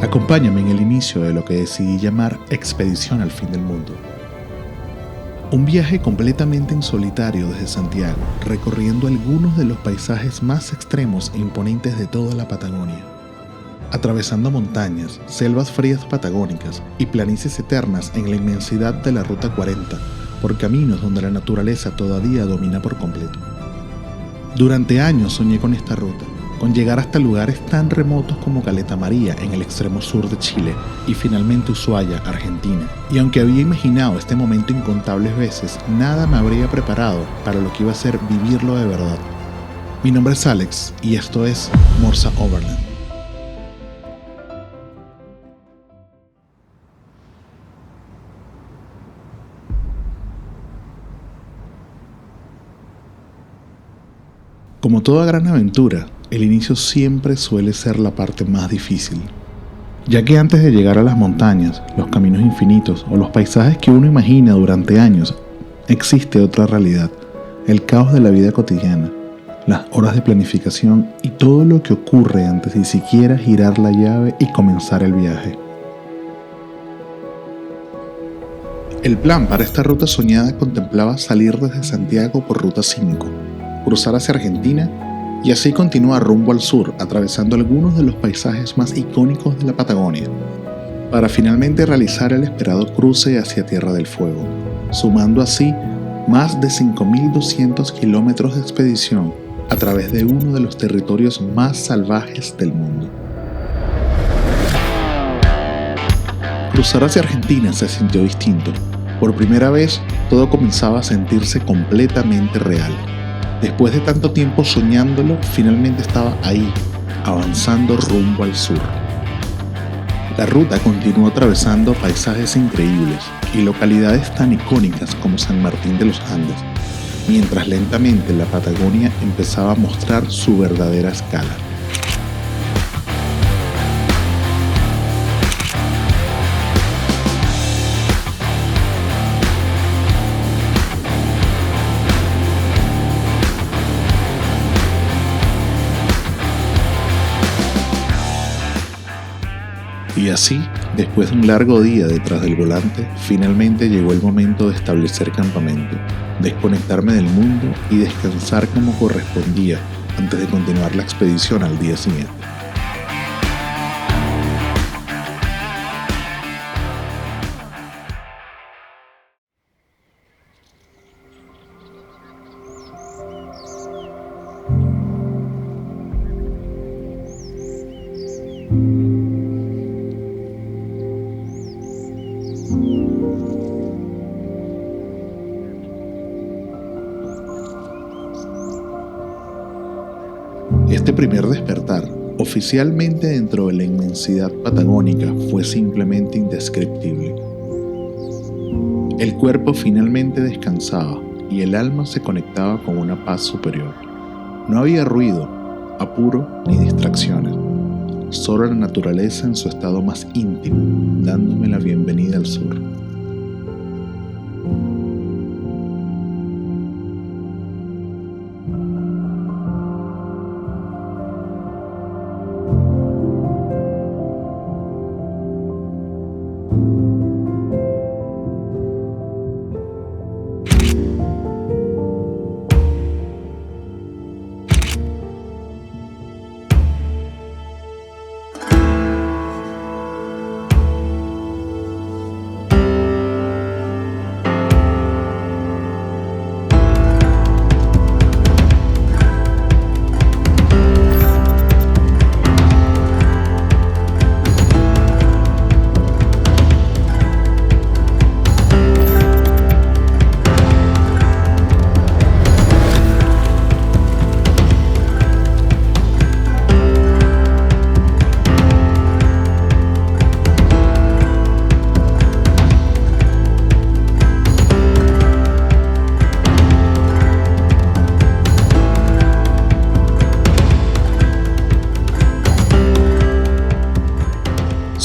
Acompáñame en el inicio de lo que decidí llamar Expedición al Fin del Mundo. Un viaje completamente en solitario desde Santiago, recorriendo algunos de los paisajes más extremos e imponentes de toda la Patagonia. Atravesando montañas, selvas frías patagónicas y planicies eternas en la inmensidad de la Ruta 40, por caminos donde la naturaleza todavía domina por completo. Durante años soñé con esta ruta, con llegar hasta lugares tan remotos como Caleta María en el extremo sur de Chile y finalmente Ushuaia, Argentina. Y aunque había imaginado este momento incontables veces, nada me habría preparado para lo que iba a ser vivirlo de verdad. Mi nombre es Alex y esto es Morsa Overland. Como toda gran aventura, el inicio siempre suele ser la parte más difícil, ya que antes de llegar a las montañas, los caminos infinitos o los paisajes que uno imagina durante años, existe otra realidad, el caos de la vida cotidiana, las horas de planificación y todo lo que ocurre antes de siquiera girar la llave y comenzar el viaje. El plan para esta ruta soñada contemplaba salir desde Santiago por Ruta 5, cruzar hacia Argentina y así continuar rumbo al sur, atravesando algunos de los paisajes más icónicos de la Patagonia, para finalmente realizar el esperado cruce hacia Tierra del Fuego, sumando así más de 5.200 kilómetros de expedición a través de uno de los territorios más salvajes del mundo. Cruzar hacia Argentina se sintió distinto. Por primera vez, todo comenzaba a sentirse completamente real. Después de tanto tiempo soñándolo, finalmente estaba ahí, avanzando rumbo al sur. La ruta continuó atravesando paisajes increíbles y localidades tan icónicas como San Martín de los Andes, mientras lentamente la Patagonia empezaba a mostrar su verdadera escala. Y así, después de un largo día detrás del volante, finalmente llegó el momento de establecer campamento, desconectarme del mundo y descansar como correspondía antes de continuar la expedición al día siguiente. Este primer despertar, oficialmente dentro de la inmensidad patagónica, fue simplemente indescriptible. El cuerpo finalmente descansaba y el alma se conectaba con una paz superior. No había ruido, apuro ni distracciones, solo la naturaleza en su estado más íntimo, dándome la bienvenida al sur.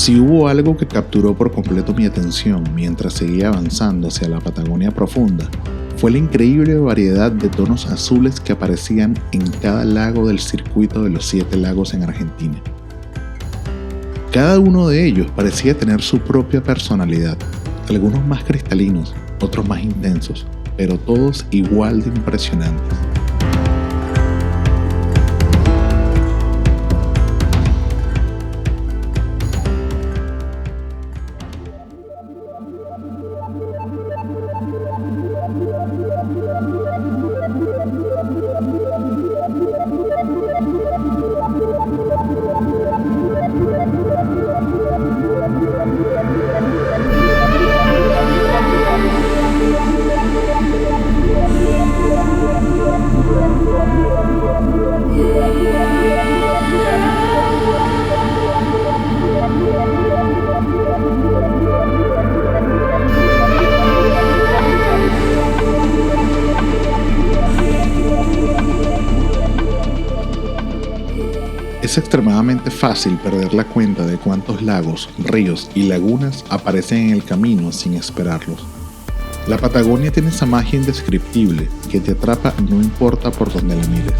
Si hubo algo que capturó por completo mi atención mientras seguía avanzando hacia la Patagonia profunda, fue la increíble variedad de tonos azules que aparecían en cada lago del circuito de los 7 lagos en Argentina. Cada uno de ellos parecía tener su propia personalidad, algunos más cristalinos, otros más intensos, pero todos igual de impresionantes. Es extremadamente fácil perder la cuenta de cuántos lagos, ríos y lagunas aparecen en el camino sin esperarlos. La Patagonia tiene esa magia indescriptible que te atrapa no importa por dónde la mires.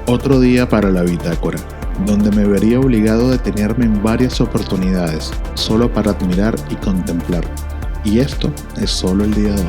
Otro día para la bitácora, donde me vería obligado a detenerme en varias oportunidades, solo para admirar y contemplar. Y esto es solo el día 2.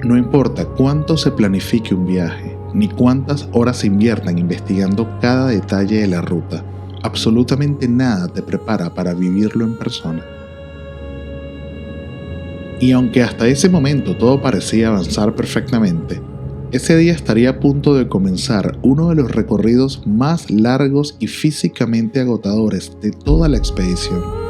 No importa cuánto se planifique un viaje, ni cuántas horas se inviertan investigando cada detalle de la ruta. Absolutamente nada te prepara para vivirlo en persona. Y aunque hasta ese momento todo parecía avanzar perfectamente, ese día estaría a punto de comenzar uno de los recorridos más largos y físicamente agotadores de toda la expedición.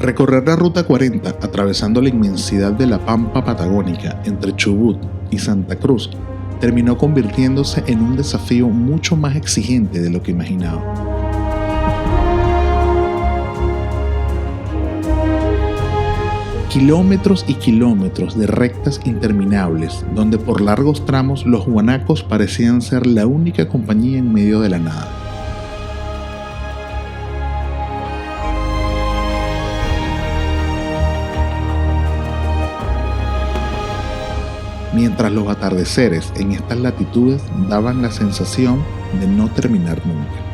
Recorrer la Ruta 40 atravesando la inmensidad de la pampa patagónica entre Chubut y Santa Cruz terminó convirtiéndose en un desafío mucho más exigente de lo que imaginaba. Kilómetros y kilómetros de rectas interminables, donde por largos tramos los guanacos parecían ser la única compañía en medio de la nada. Mientras los atardeceres en estas latitudes daban la sensación de no terminar nunca.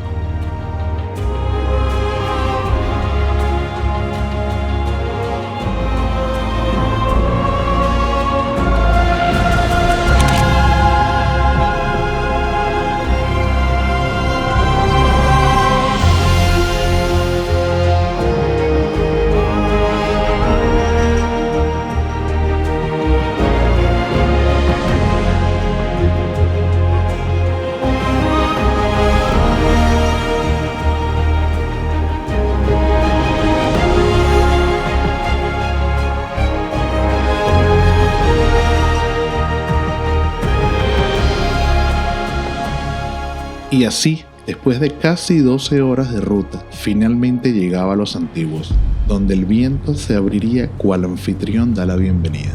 Y así, después de casi 12 horas de ruta, finalmente llegaba a Los Antiguos, donde el viento se abriría cual anfitrión da la bienvenida.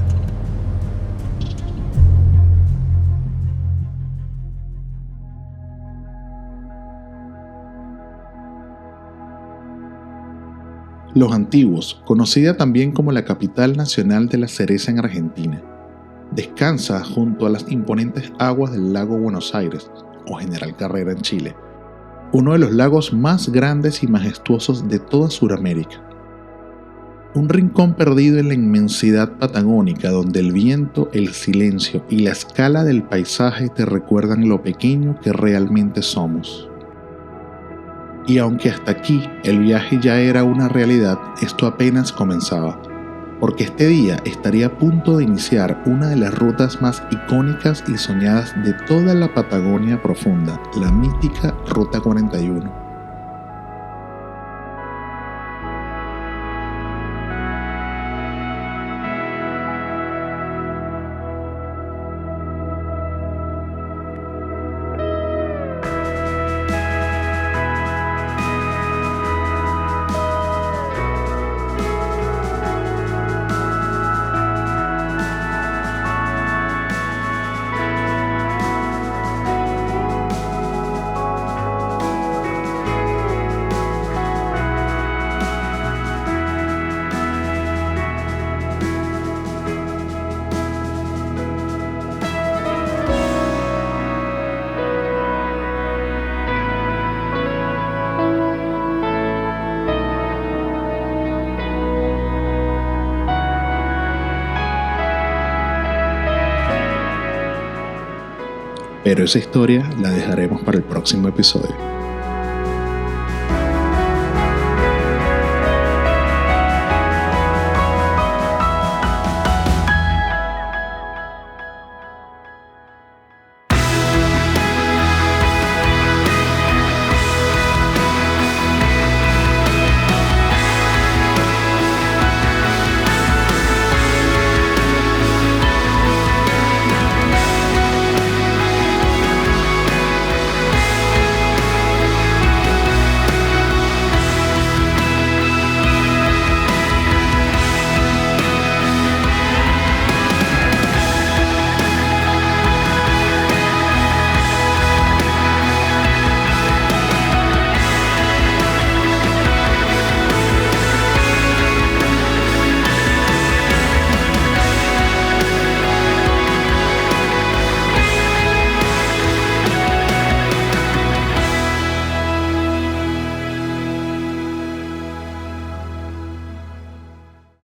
Los Antiguos, conocida también como la capital nacional de la cereza en Argentina, descansa junto a las imponentes aguas del lago Buenos Aires, o General Carrera en Chile, uno de los lagos más grandes y majestuosos de toda Sudamérica. Un rincón perdido en la inmensidad patagónica donde el viento, el silencio y la escala del paisaje te recuerdan lo pequeño que realmente somos. Y aunque hasta aquí el viaje ya era una realidad, esto apenas comenzaba, porque este día estaría a punto de iniciar una de las rutas más icónicas y soñadas de toda la Patagonia profunda, la mítica Ruta 41. Pero esa historia la dejaremos para el próximo episodio.